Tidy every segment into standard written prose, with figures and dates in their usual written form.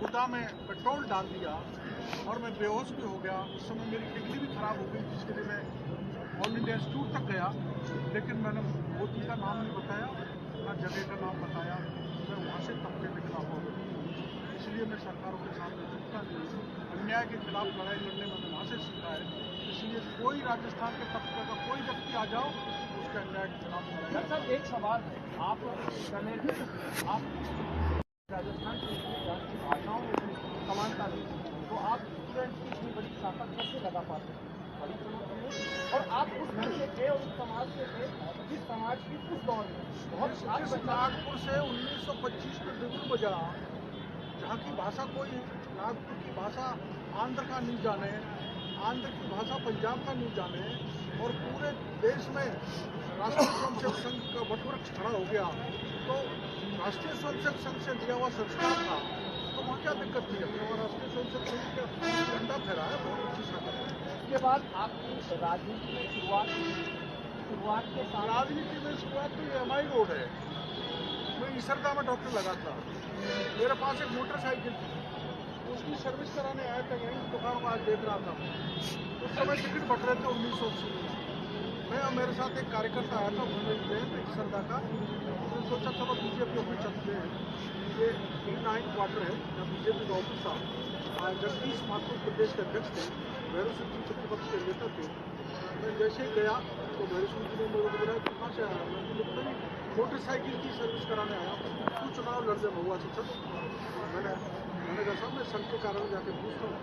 गुदा में पेट्रोल डाल दिया और मैं बेहोश भी हो गया। उस समय मेरी किडनी भी खराब हो गई, जिसके लिए मैं ऑल इंडिया इंस्टीट्यूट तक गया, लेकिन मैंने मोदी का नाम नहीं बताया, ना जगह का नाम बताया। मैं वहाँ से तब के निकला हुआ। इसलिए मैं सरकारों के सामने झुकता नहीं। अन्याय के खिलाफ लड़ाई लड़ने मैंने वहाँ से सीखा है। इसलिए कोई राजस्थान के तबके का कोई व्यक्ति आ जाओ, उसके अन्याय के खिलाफ लड़ाई। सर एक सवाल है, आप राजस्थान की भाषाओं में समानता दी, तो आप स्टूडेंट की इतनी बड़ी ताकत कैसे लगा पाते हैं? बड़ी चुनौती है। और आप उस घर से थे और उस समाज से थे जिस समाज की उस दौर में बहुत नागपुर से 1925 में बिगुल बजा, जहाँ की भाषा कोई है, नागपुर की भाषा आंध्र का नहीं जाने, आंध्र की भाषा पंजाब का नहीं जाने, और पूरे देश में राष्ट्रीय स्वयंसेवक संघ का वटवृक्ष खड़ा हो गया, तो राष्ट्रीय स्वयंसेवक संघ से दिया हुआ संस्कार था, तो वहाँ क्या दिक्कत थी? और राष्ट्रीय स्वयंसेवक संघ का झंडा फहरा है, बहुत अच्छी ताकत है। उसके बाद आपकी राजनीति में शुरुआत के साथ राजनीति में शुरुआत तो ये MI रोड है। मैं ईसरदा में डॉक्टर लगा था, मेरे पास एक मोटरसाइकिल थी, उसकी सर्विस कराने आया था, यहीं दुकान में आज देख रहा था। उस समय टिकट बट रहे थे 1980 में। मैं और मेरे साथ एक कार्यकर्ता आया था ईसरदा का, उसने सोचा चलो बीजेपी ऑफिस चलते हैं। ये E9 क्वार्टर है, जहाँ बीजेपी का ऑफिस था। जगदीश माथुर प्रदेश के अध्यक्ष थे, भैरव सिंह जी प्रतिपक्ष के नेता थे। मैं जैसे ही गया तो भैरव सिंह जी ने मेरे को बोला कहाँ से आया? मैं मोटरसाइकिल की सर्विस कराने आया, तू चुनाव लड़ दे महुआ से चल। मैंने कहा साहब मैं संघ के कार्यालय जाके पूछता हूँ।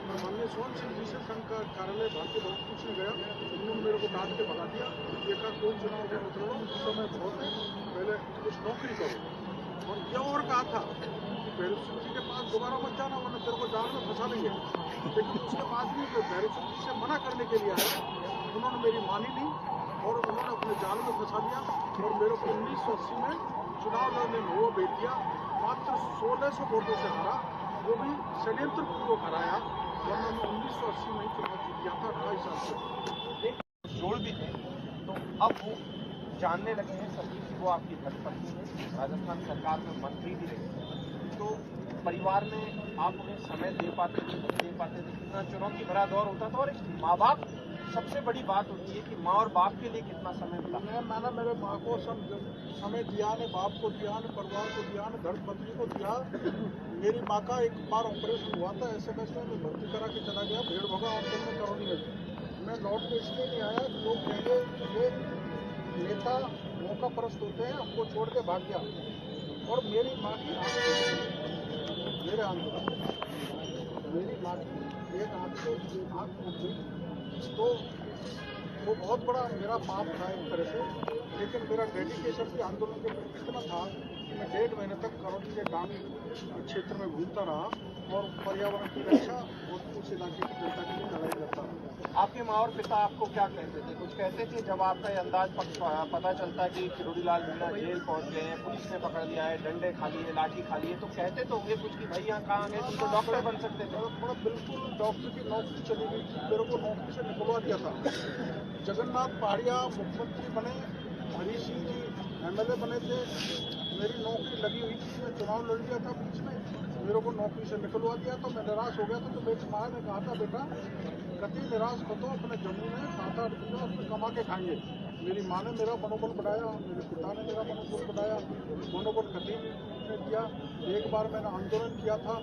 मैं माननीय सोहन सिंह जी से संघ का कार्यालय भारतीय भवन पूछने गया, उन्होंने मेरे को डांट के भगा दिया। ये कहा कोई चुनाव के मतलब उस समय बहुत है, पहले कुछ नौकरी करो। और यह और कहा था कि भैरव सिंह जी के पास दोबारा मत जाना, वरना तेरे को जाल में फंसा देंगे। लेकिन उसके बाद भी जो भैरव सिंह जी से मना करने के लिए आया, उन्होंने मेरी मानी नहीं और उन्होंने अपने जाल में फंसा दिया और मेरे को 1980 में चुनाव लड़ने में वो भेज दिया। मात्र 1600 वोटों से हारा, वो भी षड्यंत्र पूर्वक हराया, वरना मैं 1980 में ही चुनाव जीत गया था 28 साल से। एक जोड़ भी थे, तो अब वो जानने लगे हैं सभी कि वो आपकी धर्मपत्नी है, राजस्थान सरकार में मंत्री भी रहे, तो परिवार में आप उन्हें समय दे पाते थे, नहीं दे पाते थे, कितना चुनौती भरा दौर होता था। और एक माँ बाप सबसे बड़ी बात होती है कि माँ और बाप के लिए कितना समय मिला। मैंने मेरे माँ को समय दिया, ने बाप को दिया, ने परिवार को दिया, ने धर्मपत्नी को दिया। मेरी माँ का एक बार ऑपरेशन हुआ था SMS में, मैं भर्ती करा के चला गया भेड़ भगा आंदोलन में करौली में। मैं लौट के इसलिए नहीं आया, लोग कहेंगे ये नेता मौका परस्त होते हैं, हमको छोड़ के भाग गया। और मेरी माँ की मेरे आंदोलन, मेरी माँ की एक आँख से आँख टूट गई, तो वो बहुत बड़ा मेरा पाप था एक तरह से। लेकिन मेरा डेडिकेशन भी आंदोलन के प्रति इतना था कि मैं 1.5 महीने तक करौली के ग्रामीण क्षेत्र में घूमता रहा और पर्यावरण की रक्षा और उस इलाके की जनता के लिए लड़ाई करता रहा। आपके माँ और पिता आपको क्या कहते थे? कुछ कहते थे जब आपका ये अंदाज पता चलता कि किरोड़ीलाल मीणा जेल पहुंच गए हैं, पुलिस ने पकड़ लिया है, डंडे खा लिए, लाठी खा लिए, तो कहते तो होंगे कुछ कि भाई यहाँ कहाँ गए, तुम तो डॉक्टर बन सकते थे। बड़ा बिल्कुल डॉक्टर की नौकरी चली गई थी, मेरे को नौकरी से निकलवा दिया था। जगन्नाथ पहाड़िया मुख्यमंत्री बने, हरीश सिंह जी MLA बने थे, मेरी नौकरी लगी हुई थी, मैं चुनाव लड़ लिया था बीच में, मेरे को नौकरी से निकलवा दिया तो मैं निराश हो गया था। तो मेरी माँ ने कहा था बेटा कभी निराश मत हो, अपने जमीन है 7-8 किलो उसमें कमा के खाएंगे। मेरी माँ ने मेरा मनोबल बढ़ाया, मेरे पिता ने मेरा मनोबल बढ़ाया, मनोबल कभी ने दिया। एक बार मैंने आंदोलन किया था,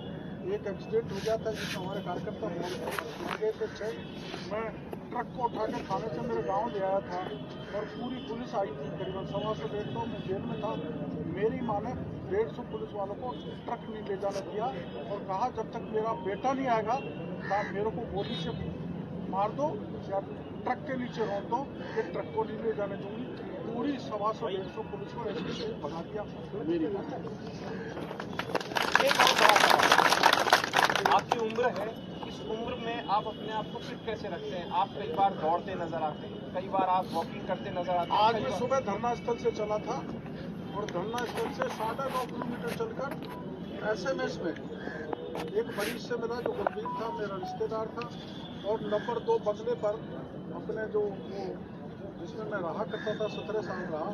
एक एक्सीडेंट हो गया था जिसमें हमारे कार्यकर्ता मर गए थे 6। मैं ट्रक को उठा के थाने से मेरे गांव ले आया था और पूरी पुलिस आई थी, करीबन 125 मैं जेल में था। मेरी माँ ने 150 पुलिस वालों को ट्रक नहीं ले जाने दिया और कहा जब तक मेरा बेटा नहीं आएगा तब मेरे को गोली से मार दो या ट्रक के नीचे रोक दो, ये ट्रक को नहीं ले जाने दूंगी। पूरी 150 पुलिस को ऐसे भगा दिया। मेरी आपकी उम्र है, इस उम्र में आप अपने आप को फिट कैसे रखते हैं? आप कई बार दौड़ते नजर आते हैं, कई बार आप वॉकिंग करते नजर आते हैं। आज मैं सुबह धरना स्थल से चला था और धरना स्थल से 9.5 किलोमीटर चलकर SMS में एक मरीज से मिला जो गंभीर था, मेरा रिश्तेदार था, और नंबर 2 बंगले पर अपने जो वो जिसमें मैं रहा करता था 17 साल रहा,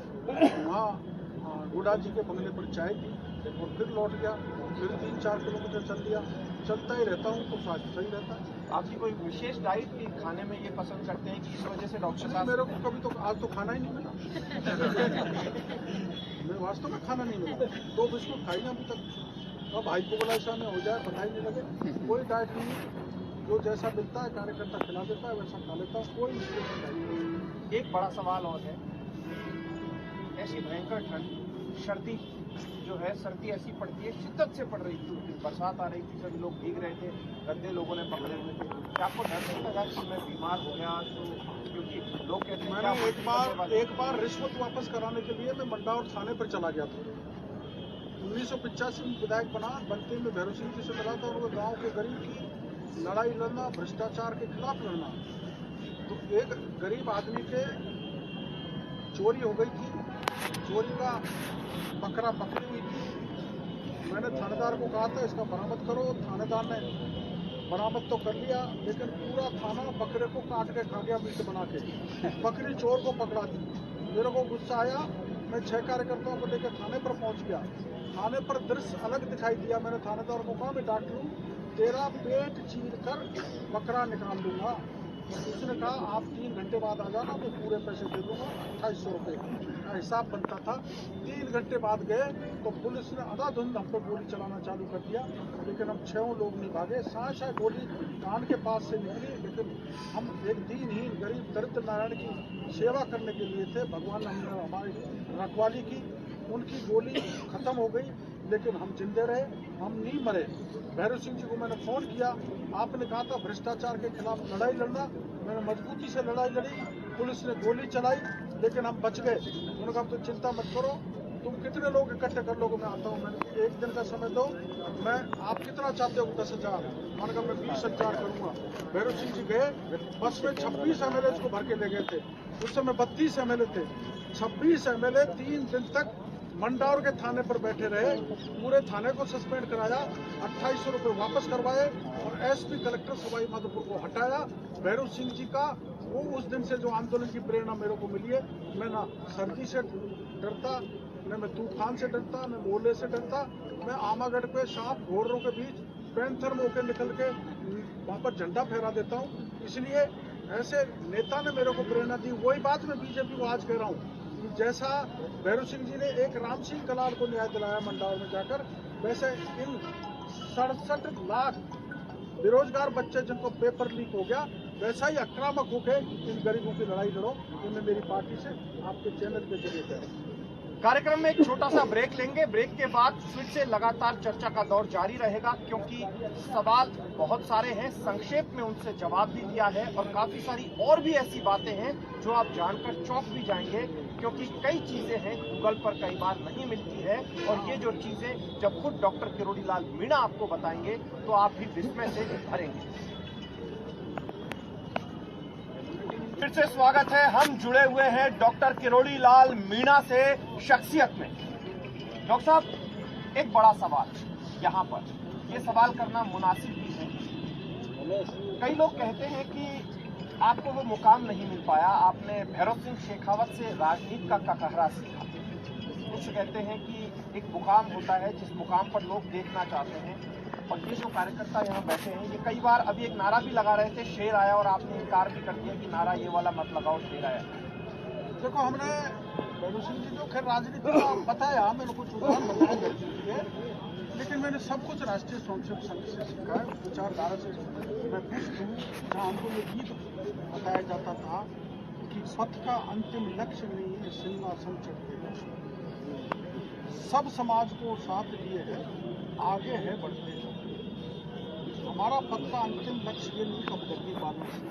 वहाँ गुडा जी के बंगले पर चाय पी और फिर लौट गया। फिर 3-4 किलोमीटर चल लिया, चलता ही रहता हूँ तो स्वास्थ्य सही रहता है। आपकी कोई विशेष डाइट की खाने में ये पसंद करते हैं कि इस वजह से डॉक्टर साहब? मेरे को कभी तो आज तो खाना ही नहीं मिला। मैं वास्तव में खाना नहीं मिला, 2 बिस्कुट खाई ना अभी तक। अब हाइपोग्लाइसिया में हो जाए पता ही नहीं लगे। कोई डाइट नहीं, जो जैसा मिलता है कार्यकर्ता खिला देता है वैसा खा लेता हूँ, कोई स्पेशल डाइट नहीं। एक बड़ा सवाल और है, ऐसी भयंकर ठंड, सर्दी जो है, सर्दी ऐसी पड़ती है, शिद्दत से पड़ रही थी, उस दिन बरसात आ रही थी, सभी लोग भीग रहे थे, गद्दे लोगों ने पकड़े हुए थे। क्या आपको डर नहीं लगा कि मैं बीमार हो गया? तो क्योंकि लोग कहते हैं मैंने एक बार रिश्वत वापस कराने के लिए मैं मंडावर थाने पर चला गया था। 1985 में विधायक बनते में भैरव सिंह जी से मिला था, और गाँव के गरीब की लड़ाई लड़ना, भ्रष्टाचार के खिलाफ लड़ना। तो एक गरीब आदमी के चोरी हो गई थी, चोरी का बकरा पकड़ी हुई थी। मैंने थानेदार को कहा था इसका बरामद करो, थानेदार ने बरामद तो कर लिया, लेकिन पूरा थाना बकरे को काट के खा गया मीट बना के। बकरी चोर को पकड़ा दी। मेरे को गुस्सा आया, मैं 6 कार्यकर्ताओं को लेकर थाने पर पहुंच गया। थाने पर दृश्य अलग दिखाई दिया। मैंने थानेदार को कहा मैं डॉक्टर हूँ, तेरा पेट चीर कर बकरा निकाल दूंगा। उसने कहा आप 3 घंटे बाद आ जाना, मैं पूरे पैसे दे दूंगा। 2800 रुपये का हिसाब बनता था। 3 घंटे बाद गए तो पुलिस ने अंधाधुंध हम पर गोली चलाना चालू कर दिया, लेकिन हम 6 लोग नहीं भागे। साँझ गोली कान के पास से निकली, लेकिन हम एक दीनहीन गरीब दरिद्र नारायण की सेवा करने के लिए थे। भगवान ने हमने हमारी रखवाली की, उनकी गोली खत्म हो गई, लेकिन हम जिंदे रहे, हम नहीं मरे। भैरव सिंह जी को मैंने फोन किया, आपने कहा था भ्रष्टाचार के खिलाफ लड़ाई लड़ना, मैंने मजबूती से लड़ाई लड़ी। पुलिस ने गोली चलाई, लेकिन हम बच गए। उन्होंने कहा तो चिंता मत करो, तुम कितने लोग इकट्ठे कर लोगे, मैं आता हूँ। मैंने 1 दिन का समय दो, मैं आप कितना चाहते हो? 10,000। मैंने कहा मैं 20,000 करूँगा। भैरव सिंह जी गए, बस में 26 MLA को भर के ले गए थे। उस समय 32 MLA थे। 26 MLA 3 दिन तक मंडावर के थाने पर बैठे रहे। पूरे थाने को सस्पेंड कराया, 2800 रुपये वापस करवाए, और SP कलेक्टर सवाई माधोपुर को हटाया। भैरव सिंह जी का वो उस दिन से जो आंदोलन की प्रेरणा मेरे को मिली है। मैं ना सर्दी से डरता, न मैं तूफान से डरता, न ओले से डरता। मैं आमागढ़ पे सांप घोड़ों के बीच पैंथर मोके निकल के वहाँ पर झंडा फहरा देता हूँ। इसलिए ऐसे नेता ने मेरे को प्रेरणा दी। वही बात मैं BJP को आज कह रहा हूँ, जैसा भैरव सिंह जी ने एक राम सिंह कलाल को न्याय दिलाया मंडावर में जाकर, वैसे इन 67 लाख बेरोजगार बच्चे जिनको पेपर लीक हो गया, वैसा ही आक्रामक होकर इन गरीबों की लड़ाई लड़ो। ये मैं मेरी पार्टी से आपके चैनल के जरिए कह रहा हूँ। कार्यक्रम में एक छोटा सा ब्रेक लेंगे। ब्रेक के बाद फिर से लगातार चर्चा का दौर जारी रहेगा, क्योंकि सवाल बहुत सारे हैं, संक्षेप में उनसे जवाब भी दिया है, और काफी सारी और भी ऐसी बातें हैं जो आप जानकर चौंक भी जाएंगे, क्योंकि कई चीजें हैं गूगल पर कई बार नहीं मिलती है, और ये जो चीजें जब खुद डॉक्टर किरोड़ी लाल मीणा आपको बताएंगे तो आप भी विस्मय से भरेंगे। फिर से स्वागत है, हम जुड़े हुए हैं डॉक्टर किरोड़ी लाल मीणा से शख्सियत में। डॉक्टर साहब, एक बड़ा सवाल यहाँ पर, ये सवाल करना मुनासिब भी है। कई लोग कहते हैं कि आपको वो मुकाम नहीं मिल पाया, आपने भैरव सिंह शेखावत से राजनीति का ककहरा सीखा। कुछ कहते हैं कि एक मुकाम होता है जिस मुकाम पर लोग देखना चाहते हैं, और ये जो कार्यकर्ता यहाँ बैठे हैं, ये कई बार अभी एक नारा भी लगा रहे थे, शेर आया, और आपने इनकार भी कर दिया कि नारा ये वाला मत लगाओ, शेर आया। देखो, हमने भैरव सिंह जी जो खैर राजनीति का बताया, मेरे को चुनाव बताया, लेकिन मैंने सब कुछ राष्ट्रीय स्वयंसेवक संघ से सीखा है, विचारधारा से। मैं पुष्ट हूँ, जहाँ हमको ये गीत बताया जाता था कि पथ का अंतिम लक्ष्य नहीं है सिंहासन चढ़ते हैं, सब समाज को साथ लिए है, आगे है बढ़ते हैं। हमारा पथ का अंतिम लक्ष्य ये नहीं कब्जगी पाने से,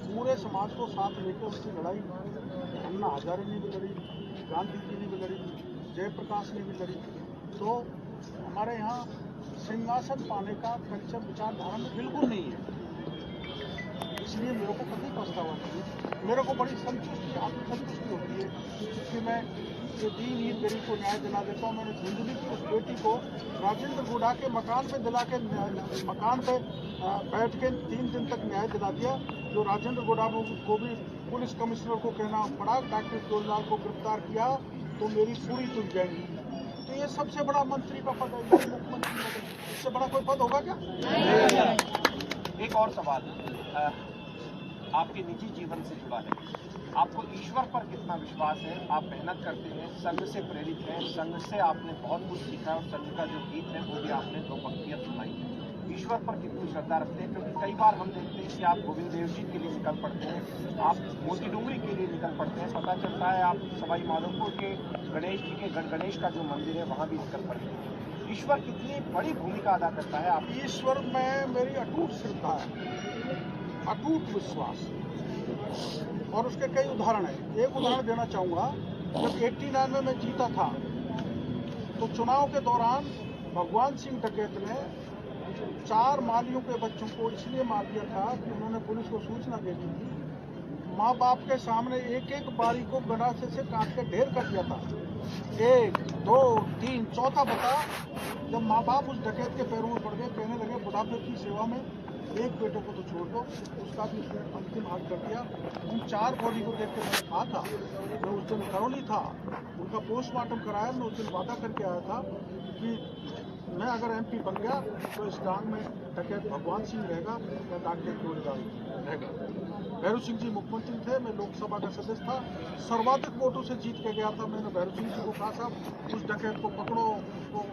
पूरे समाज को साथ लेकर उसकी लड़ाई अन्ना हजारे ने भी लड़ी, गांधी जी ने भी लड़ी, जयप्रकाश ने भी लड़ी। तो हमारे यहाँ सिंहासन पाने का कल्चर विचारधारा में बिल्कुल नहीं है, इसलिए मेरे को कभी पछतावा नहीं है। मेरे को बड़ी संतुष्टि, आत्मसंतुष्टि होती है कि मैं ये दीनहीन गरीब को न्याय दिला देता हूँ। मैंने धुंधली की उस बेटी को राजेंद्र गुड़ा के मकान पे दिला के, मकान पे बैठ के 3 दिन तक न्याय दिला दिया। जो राजेंद्र गुड़ा को भी पुलिस कमिश्नर को कहना पड़ा, डॉक्टर किरोड़ी लाल को गिरफ्तार किया तो मेरी पूरी तुल जाएंगी। तो ये सबसे बड़ा मंत्री का पद है, ये मुख्यमंत्री पद है, इससे बड़ा कोई पद होगा क्या? एक और सवाल आपके निजी जीवन से जुड़ा है। आपको ईश्वर पर कितना विश्वास है? आप मेहनत करते हैं, संघ से प्रेरित हैं, संघ से आपने बहुत कुछ सीखा है और संघ का जो गीत है वो भी आपने 2 पंक्तियां सुनाई है। ईश्वर पर कितनी श्रद्धा रखते हैं? क्योंकि कई बार हम देखते हैं कि आप गोविंद देव जी के लिए निकल पड़ते हैं, आप मोती डूंगरी के लिए निकल पड़ते हैं, पता चलता है आप सवाई माधोपुर के गणेश जी के गणगणेश का जो मंदिर है वहाँ भी निकल पड़ते हैं। ईश्वर कितनी बड़ी भूमिका अदा करता है आप? ईश्वर में मेरी अटूट श्रद्धा है, अटूट विश्वास, और उसके कई उदाहरण हैं। एक उदाहरण देना चाहूँगा, जब 89 में मैं जीता था तो चुनाव के दौरान भगवान सिंह डकैत ने 4 मालियों के बच्चों को इसलिए मार दिया था कि उन्होंने पुलिस को सूचना दे दी थी। माँ बाप के सामने एक एक बारी को गंडासे से काट के ढेर कर दिया था। 1, 2, 3, चौथा बता, जब माँ बाप उस डकैत के पैरों में पड़ गए, कहने लगे बुढ़ापे की सेवा में एक बेटे को तो छोड़ दो, उसका भी उसने अंतिम हाथ कर दिया। उन 4 बॉडी को देख के मैंने कहा था, मैं उस दिन करौली था, उनका पोस्टमार्टम कराया, मैं उस दिन वादा करके आया था कि मैं अगर MP बन गया तो इस डांग में डकैत भगवान सिंह रहेगा या डॉक्टर जोड़ेदार रहेगा। भैरू सिंह जी मुख्यमंत्री थे, मैं लोकसभा का सदस्य था, सर्वाधिक वोटों से जीत के गया था। मैंने भैरू सिंह जी को कहा साहब उस डकैत को पकड़ो, उसको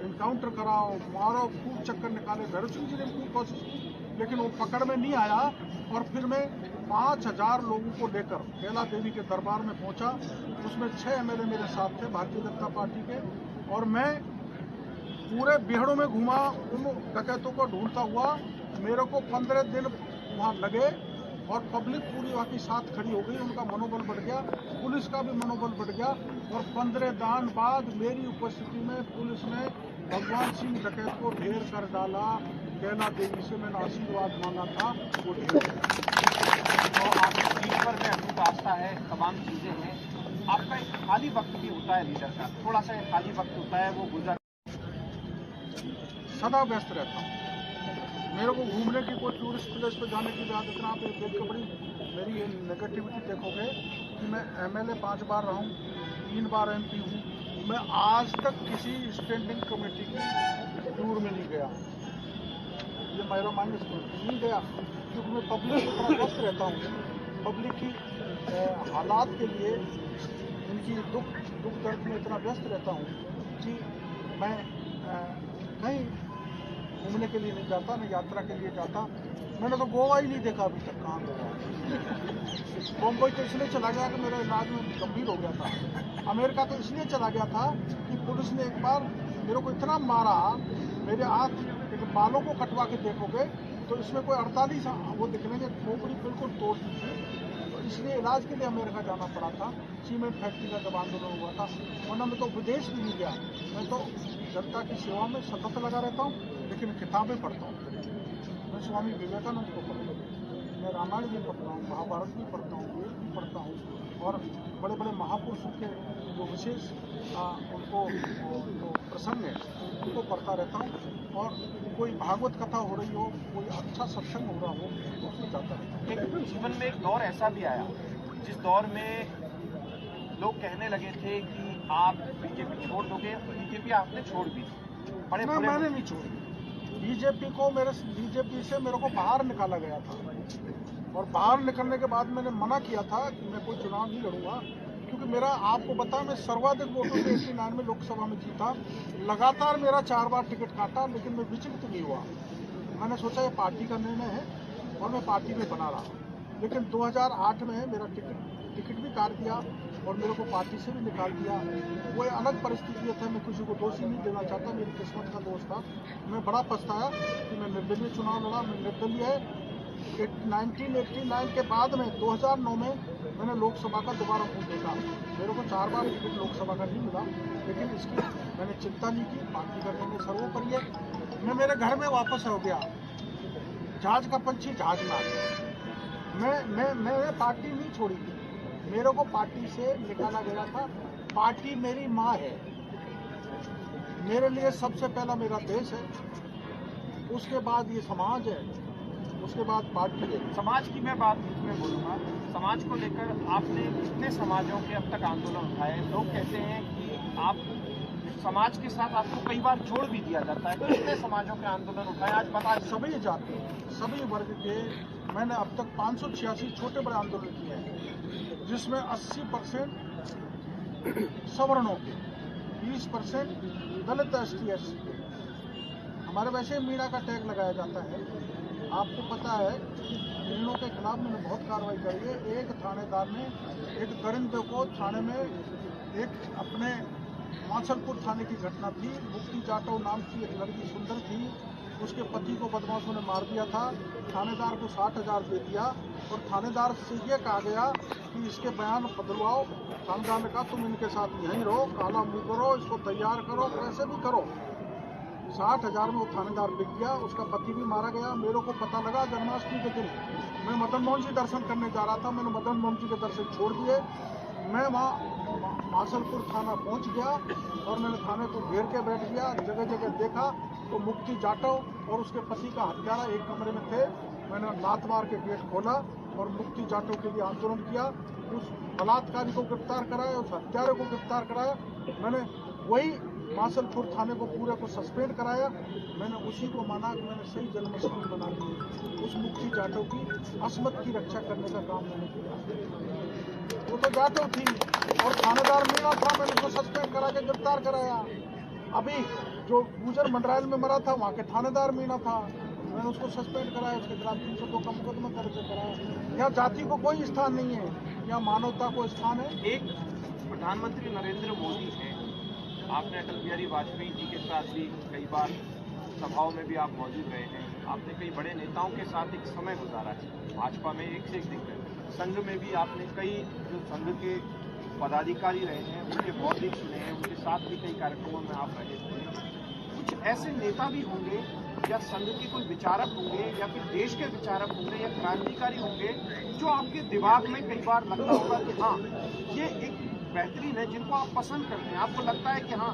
इनकाउंटर कराओ, मारो, खूब चक्कर निकाले। भैरू सिंह जी ने खूब कोशिश की लेकिन वो पकड़ में नहीं आया, और फिर मैं 5000 लोगों को लेकर कैला देवी के दरबार में पहुंचा। उसमें 6 MLA मेरे साथ थे भारतीय जनता पार्टी के, और मैं पूरे बिहड़ों में घूमा उन डकैतों को ढूंढता हुआ। मेरे को 15 दिन वहाँ लगे और पब्लिक पूरी वहाँ की साथ खड़ी हो गई, उनका मनोबल बढ़ गया, पुलिस का भी मनोबल बढ़ गया, और 15 दिन बाद मेरी उपस्थिति में पुलिस ने भगवान सिंह डकैत को ढेर कर डाला। कैला देवी से मैंने आशीर्वाद मांगा था, वो ढेर हो गया। तो आपकी ईश्वर में अटूट आस्था है, तमाम चीजें हैं। आपका एक खाली वक्त भी होता है लीडर का, थोड़ा सा एक खाली वक्त होता है, वो गुजर सदा व्यस्त रहता हूँ। मेरे को घूमने की, कोई टूरिस्ट प्लेस पे जाने की आदत ना, आप देख के बड़ी मेरी ये नेगेटिविटी देखोगे कि मैं MLA 5 बार रहा हूँ, 3 बार MP हूँ, मैं आज तक किसी स्टैंडिंग कमेटी की टूर में नहीं गया। ये मेरा माइनस नहीं गया क्योंकि मैं पब्लिक से थोड़ा व्यस्त रहता हूँ। पब्लिक की हालात के लिए, इनकी दुख दर्द में इतना व्यस्त रहता हूँ कि मैं कहीं घूमने के लिए नहीं जाता, न यात्रा के लिए जाता। मैंने तो गोवा ही नहीं देखा अभी तक, कहाँ गया। बम्बई तो इसलिए चला गया कि मेरा इलाज में गंभीर हो गया था। अमेरिका तो इसलिए चला गया था कि पुलिस ने एक बार मेरे को इतना मारा, मेरे आँख के बालों को कटवा के देखोगे तो इसमें कोई 48 वो दिखने खोपड़ी बिल्कुल तोड़ दी थी। तो इसलिए इलाज के लिए अमेरिका जाना पड़ा था, सीमेंट फैक्ट्री का जब आंदोलन हुआ था। वरना मैं तो विदेश भी नहीं गया। मैं तो जनता की सेवा में सतत लगा रहता हूँ, लेकिन किताबें पढ़ता हूँ। मैं स्वामी विवेकानंद को पढ़ता हूँ, मैं रामायण भी पढ़ता हूँ, महाभारत भी पढ़ता हूँ, वेद भी पढ़ता हूँ, और बड़े बड़े महापुरुषों के जो विशेष उनको जो प्रसंग है उनको पढ़ता रहता हूँ। और कोई भागवत कथा हो रही हो, कोई अच्छा सत्संग हो रहा हो तो उसमें जाता रहता हूँ। जीवन में एक दौर ऐसा भी आया जिस दौर में लोग कहने लगे थे कि आप बीजेपी छोड़ दोगे, बीजेपी आपने छोड़ दी। बड़े मैंने नहीं छोड़ी बीजेपी से मेरे को बाहर निकाला गया था, और बाहर निकलने के बाद मैंने मना किया था कि मैं कोई चुनाव नहीं लड़ूंगा, क्योंकि मेरा, आपको बता, मैं सर्वाधिक वोटों से 89 में लोकसभा में जीता। लगातार मेरा 4 बार टिकट काटा, लेकिन मैं विचलित नहीं हुआ। मैंने सोचा ये पार्टी का निर्णय है और मैं पार्टी में बना रहा। लेकिन 2008 में मेरा टिकट भी काट दिया और मेरे को पार्टी से भी निकाल दिया। वो अलग परिस्थिति था, मैं किसी को दोषी नहीं देना चाहता, मेरी किस्मत का दोष था। मैं बड़ा पछताया कि मैं निर्दलीय चुनाव लड़ा। मैं निर्दलीय है 1989 के बाद में 2009 में मैंने लोकसभा का दोबारा मुंह देखा। मेरे को 4 बार टिकट लोकसभा का नहीं मिला, लेकिन इसकी मैंने चिंता नहीं की। पार्टी का निर्णय सर्वोपरि है। मैं मेरे घर में वापस हो गया। जहाज का पंछी जहाज में आ गया। मैंने पार्टी नहीं छोड़ी थी, मेरे को पार्टी से निकाला गया था। पार्टी मेरी माँ है, मेरे लिए सबसे पहला मेरा देश है, उसके बाद ये समाज है, उसके बाद पार्टी है। समाज की मैं बात में बोलूँगा, समाज को लेकर आपने कितने समाजों के अब तक आंदोलन उठाए। लोग कहते हैं कि आप समाज के साथ आपको कई बार जोड़ भी दिया जाता है। कितने समाजों के आंदोलन उठाए आज बता दें। सभी जाति, सभी वर्ग के मैंने अब तक 586 छोटे बड़े आंदोलन किए हैं, जिसमें 80% सवर्णों के, 20% दलित ST SC के। हमारे वैसे ही मीणा का टैग लगाया जाता है। आपको पता है मीणों के खिलाफ मैंने बहुत कार्रवाई करी है। एक थानेदार ने एक दरिंदे को थाने में, एक अपने माछलपुर थाने की घटना थी, मुक्ति जाटव नाम की एक लड़की सुंदर थी, उसके पति को बदमाशों ने मार दिया था। थानेदार को 60,000 दे दिया और थानेदार से ये कहा गया कि इसके बयान बदलवाओ। थानेदार ने कहा तुम इनके साथ यहीं रहो, काला मुंह करो, इसको तैयार करो, कैसे भी करो। 60,000 में वो थानेदार बिक गया, उसका पति भी मारा गया। मेरे को पता लगा जन्माष्टमी के दिन मैं मदन मोहन जी दर्शन करने जा रहा था, मैंने मदन मोहन जी के दर्शन छोड़ दिए। मैं वहाँ माछलपुर थाना पहुँच गया और मैंने थाने को घेर के बैठ गया। जगह जगह देखा तो मुक्ति जाटव और उसके पति का हत्यारा एक कमरे में थे। मैंने लात मार के गेट खोला और मुक्ति जाटव के लिए आंदोलन किया। उस बलात्कारी को गिरफ्तार कराया, उस हत्यारे को गिरफ्तार कराया। मैंने वही माछलपुर थाने को पूरे को सस्पेंड कराया। मैंने उसी को माना कि मैंने सही जन्मस्थान बना दी। उस मुक्ति जाटव की असमत की रक्षा करने का काम मैंने किया। वो तो जाटव थी और थानेदार मीणा था, मैंने उसको सस्पेंड करा के गिरफ्तार कराया। अभी जो गुजर मंडरायल में मरा था वहाँ के थानेदार मीणा था, मैंने उसको सस्पेंड कराया, उसके खिलाफ 302 का मुकदमा दर्ज कराया। यहाँ जाति को कोई स्थान नहीं है, यहाँ मानवता को स्थान है। एक प्रधानमंत्री नरेंद्र मोदी हैं, आपने अटल बिहारी वाजपेयी जी के साथ भी कई बार सभाओं में भी आप मौजूद रहे हैं। आपने कई बड़े नेताओं के साथ एक समय गुजारा है, भाजपा में एक से एक दिख रहे हैं, संघ में भी आपने कई जो संघ के पदाधिकारी रहे हैं उनके बौद्धिक सुने हैं, उनके साथ भी कई कार्यक्रमों में आप रहे थे। कुछ ऐसे नेता भी होंगे या संघ के कोई विचारक होंगे या फिर देश के विचारक होंगे या क्रांतिकारी होंगे जो आपके दिमाग में कई बार लगता होगा कि हाँ ये एक बेहतरीन है, जिनको आप पसंद करते हैं, आपको लगता है कि हाँ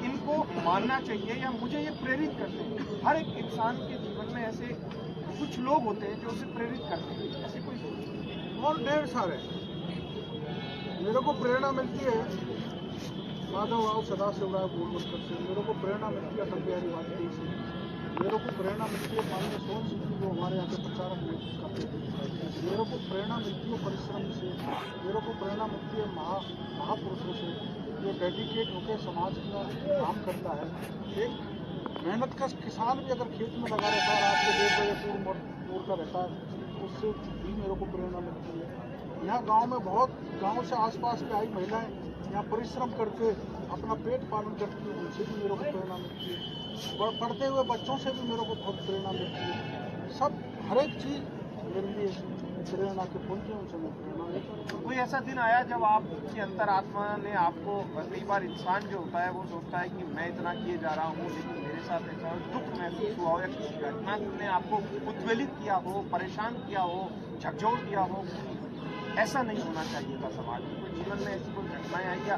इनको मानना चाहिए या मुझे ये प्रेरित करते हैं। हर एक इंसान के जीवन में ऐसे कुछ लोग होते हैं जो उसे प्रेरित करते हैं, ऐसे कोई और ढेर सारे मेरे को प्रेरणा मिलती है। माधव राव सदाशिव राय बोरवलकर से मेरे को प्रेरणा मिलती है, अटल बिहारी वाजपेयी से मेरे को प्रेरणा मिलती है, माननीय सोहन सिंह जी जो हमारे यहाँ के प्रचारक करते थे, मेरे को प्रेरणा मिलती है परिश्रम से, मेरे को प्रेरणा मिलती है महापुरुषों से जो डेडिकेट होकर समाज का काम करता है। एक मेहनत का किसान भी अगर खेत में लगा रहता है, रात को 1 बजे तोड़ता रहता है, उससे भी मेरे को प्रेरणा मिलती है। यहाँ गांव में बहुत गांव से आसपास की आई महिलाएं यहाँ परिश्रम करके अपना पेट पालन करती है, उनसे भी मेरे को प्रेरणा मिलती है। पढ़ते हुए बच्चों से भी मेरे को बहुत प्रेरणा मिलती है। सब हर एक चीज़ मेरे लिए प्रेरणा के पुंज है, उनसे मैं प्रेरणा लेता हूं। कोई ऐसा दिन आया जब आपकी अंतरात्मा ने आपको, कई बार इंसान जो होता है वो सोचता है कि मैं इतना किए जा रहा हूँ लेकिन मेरे साथ ऐसा दुख महसूस हुआ हो या किसी घटना ने आपको उद्वेलित किया हो, परेशान किया हो, झकझोर दिया हो, ऐसा नहीं होना चाहिए था समाज में? कोई जीवन में ऐसी कोई घटनाएं आई या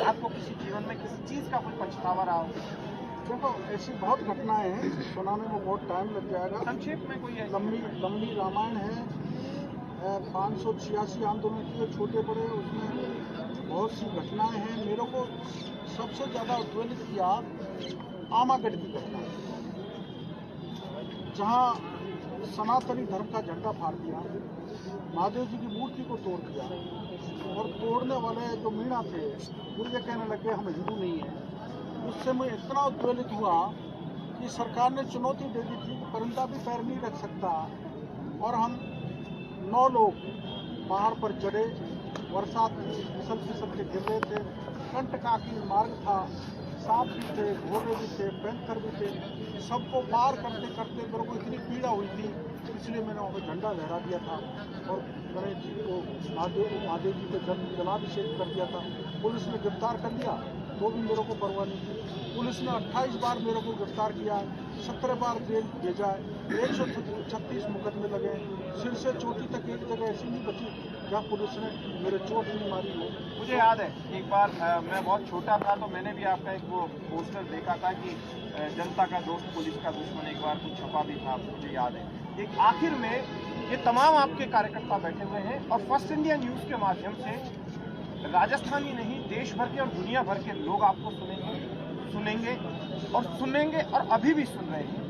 आपको किसी जीवन में किसी चीज़ का कोई पछतावा रहा हो? देखो ऐसी बहुत घटनाएं हैं, सुनाने में बहुत टाइम लग जाएगा। संक्षेप में कोई लंबी रामायण है। 586 आंदोलन किए छोटे बड़े, उसमें बहुत सी घटनाएं हैं। मेरे को सबसे ज़्यादा उद्वेलित किया आमागढ़ की घटना, जहां सनातनी धर्म का झंडा फाड़ दिया, महादेव जी की मूर्ति को तोड़ दिया और तोड़ने वाले जो मीणा थे वो ये कहने लगे हम हिंदू नहीं हैं। उससे मैं इतना उद्वेलित हुआ कि सरकार ने चुनौती दे दी थी कि परिंदा भी पैर नहीं रख सकता, और हम 9 लोग पहाड़ पर चढ़े, बरसात फिसल के गिर रहे थे, कंटकाकीर्ण मार्ग था, सांप भी थे, घोड़े भी थे, पैंथर भी थे, सबको पार करते करते मेरे को इतनी पीड़ा हुई थी, इसलिए मैंने वहाँ पर झंडा लहरा दिया था और गणेश जी को महादेव जी को जलाभिषेक कर दिया था। पुलिस ने गिरफ्तार कर लिया तो भी मेरे को परवाह नहीं थी। पुलिस ने 28 बार मेरे को गिरफ्तार किया, 17 बार जेल भेजा, 136 मुकदमे लगे, सिर से चोटी तक एक जगह ऐसी नहीं बची जहाँ पुलिस ने मेरे चोट नहीं मारी हो। मुझे याद है एक बार मैं बहुत छोटा था तो मैंने भी आपका एक वो पोस्टर देखा था कि जनता का दोस्त पुलिस का दुश्मन, एक बार कुछ छपा भी था, मुझे याद है। एक आखिर में ये तमाम आपके कार्यकर्ता बैठे हुए हैं और फर्स्ट इंडिया न्यूज़ के माध्यम से राजस्थान ही नहीं देश भर के और दुनिया भर के लोग आपको सुनेंगे। सुनेंगे और अभी भी सुन रहे हैं।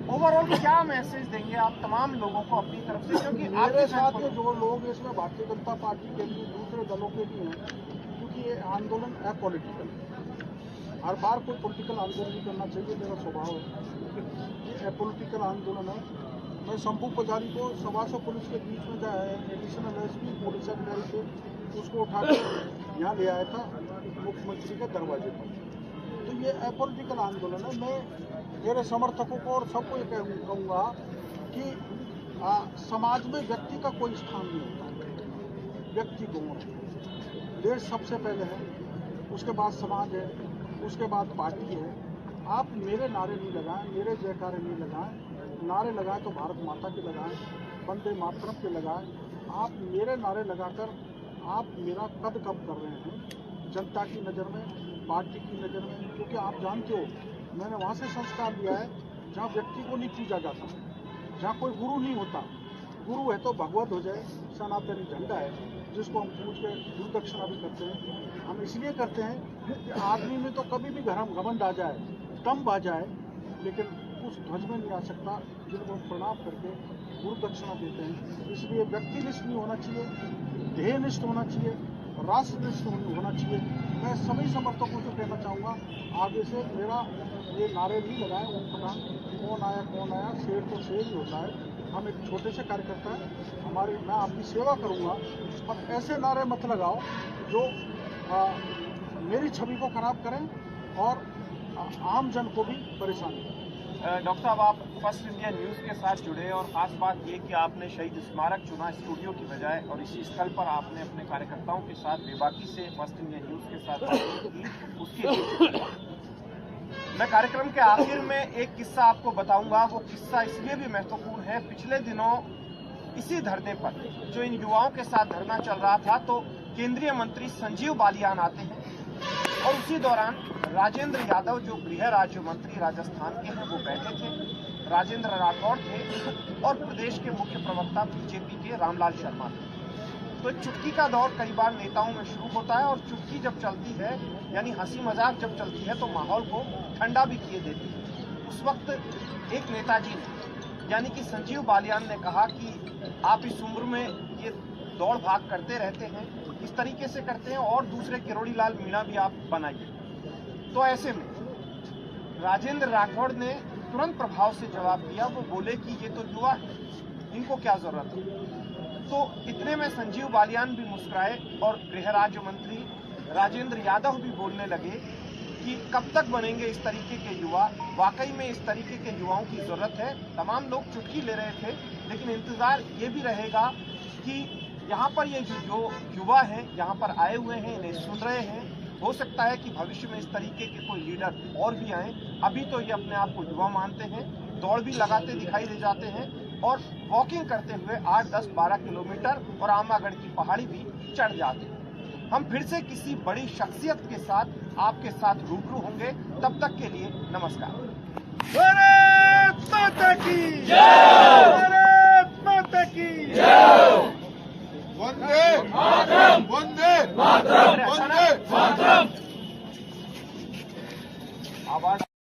ओवरऑल क्या मैसेज देंगे आप तमाम लोगों को अपनी तरफ से, क्योंकि मेरे आपके साथ के जो लोग इसमें भारतीय जनता पार्टी के भी दूसरे दलों के भी हैं, क्योंकि ये आंदोलन अपॉलिटिकल है। हर बार कोई पॉलिटिकल आंदोलन नहीं करना चाहिए, मेरा स्वभाव है। ये अपॉलिटिकल आंदोलन है। मैं शंभू पुजारी को 125 पुलिस के बीच में जाए एडिशनल एसपी पुलिस अधिकारी से उसको उठा के यहाँ ले आया था मुख्यमंत्री के दरवाजे पर। तो ये अपॉलिटिकल आंदोलन है। मैं मेरे समर्थकों को और सबको ये कहूँगा कि समाज में व्यक्ति का कोई स्थान नहीं होता। व्यक्ति गौण है, देश सबसे पहले है, उसके बाद समाज है, उसके बाद पार्टी है। आप मेरे नारे नहीं लगाएं, मेरे जयकारे नहीं लगाएं। नारे लगाएं तो भारत माता के लगाएं, वंदे मातरम के लगाएं। आप मेरे नारे लगाकर आप मेरा कद कम कर रहे हैं जनता की नज़र में, पार्टी की नज़र में। क्योंकि आप जानते हो मैंने वहाँ से संस्कार लिया है जहाँ व्यक्ति को नहीं पूजा जाता, जहाँ कोई गुरु नहीं होता। गुरु है तो भगवत हो जाए, सनातनी झंडा है जिसको हम पूज के गुरु दक्षिणा भी करते हैं। हम इसलिए करते हैं कि आदमी में तो कभी भी घमंड आ जाए, दम्भ आ जाए, लेकिन उस ध्वज में नहीं आ सकता जिनको हम प्रणाम करके गुरु दक्षिणा देते हैं। इसलिए व्यक्तिनिष्ठ नहीं होना चाहिए, ध्येयनिष्ठ होना चाहिए, राष्ट्रनिष्ठ होना चाहिए। मैं सभी समर्थकों से कहना चाहूँगा, आगे से मेरा ये नारे नहीं लगाए ओम प्रधान कौन आया, शेर तो शेर ही होता है। हम एक छोटे से कार्यकर्ता हैं, मैं आपकी सेवा करूँगा, पर ऐसे नारे मत लगाओ जो मेरी छवि को खराब करें और आम जन को भी परेशानी करें। डॉक्टर साहब, आप फर्स्ट इंडिया न्यूज़ के साथ जुड़े और ख़ास बात ये कि आपने शहीद स्मारक चुना स्टूडियो की बजाय, और इसी स्थल पर आपने अपने कार्यकर्ताओं के साथ बेबाकी से फर्स्ट इंडिया न्यूज़ के साथ बातचीत की। उसके मैं कार्यक्रम के आखिर में एक किस्सा आपको बताऊंगा। वो किस्सा इसलिए भी महत्वपूर्ण है, पिछले दिनों इसी धरने पर जो इन युवाओं के साथ धरना चल रहा था, तो केंद्रीय मंत्री संजीव बालियान आते हैं और उसी दौरान राजेंद्र यादव जो गृह राज्य मंत्री राजस्थान के हैं वो बैठे थे, राजेंद्र राठौड़ थे और प्रदेश के मुख्य प्रवक्ता बीजेपी के रामलाल शर्मा थे। तो चुटकी का दौर कई बार नेताओं में शुरू होता है और चुटकी जब चलती है, यानी हंसी मजाक जब चलती है, तो माहौल को ठंडा भी किए देती है। उस वक्त एक नेताजी ने, यानी कि संजीव बालियान ने कहा कि आप इस उम्र में ये दौड़ भाग करते रहते हैं, इस तरीके से करते हैं और दूसरे किरोड़ी लाल मीणा भी आप बनाइए। तो ऐसे में राजेंद्र राठौड़ ने तुरंत प्रभाव से जवाब दिया। वो बोले कि ये तो युवा है, इनको क्या जरूरत है। तो इतने में संजीव बालियान भी मुस्कुराए और गृह राज्य मंत्री राजेंद्र यादव भी बोलने लगे कि कब तक बनेंगे इस तरीके के युवा, वाकई में इस तरीके के युवाओं की जरूरत है। तमाम लोग चुटकी ले रहे थे, लेकिन इंतजार ये भी रहेगा कि यहाँ पर ये जो युवा हैं यहाँ पर आए हुए हैं, इन्हें सुन रहे हैं। हो सकता है कि भविष्य में इस तरीके के कोई लीडर और भी आए। अभी तो ये अपने आप को युवा मानते हैं, दौड़ भी लगाते दिखाई दे जाते हैं और वॉकिंग करते हुए 8, 10, 12 किलोमीटर और आमागढ़ की पहाड़ी भी चढ़ जाते हैं। हम फिर से किसी बड़ी शख्सियत के साथ आपके साथ रूबरू होंगे, तब तक के लिए नमस्कार। भारत माता की जय।